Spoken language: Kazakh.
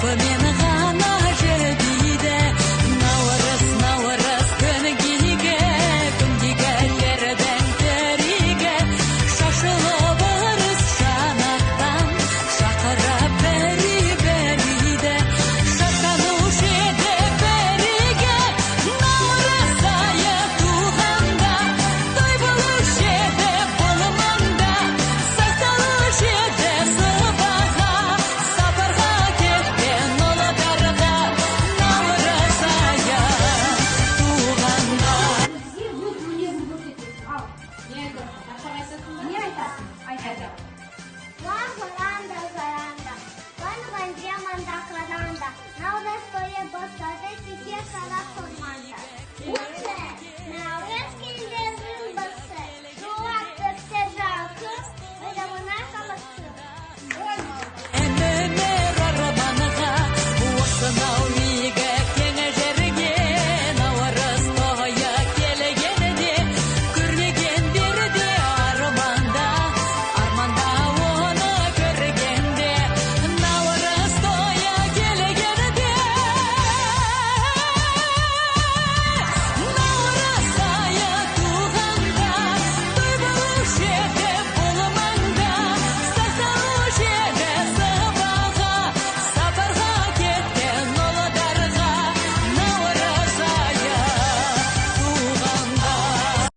мен ғана жебейді. Наурыз күнгейге тердің теріге, шашылып ырыс жанақтан шақырып бері-берейді. Шаттанушы еді береге, наурыз айы туғанда, той болушы еді болымында, сай салушы еді сыбаға, сапарға кеткен ұлдарға, наурыз айы туғанда. Бізге бұл өнерін көрсетесің. Ал, не айтасың? Ақшаға айтасың ба? Не айтасың? Айта. Лағыланда заранда, қанған жаманда қаранда, наурыз тойы бастады, тіке қарап тұрманда. Уже наурыз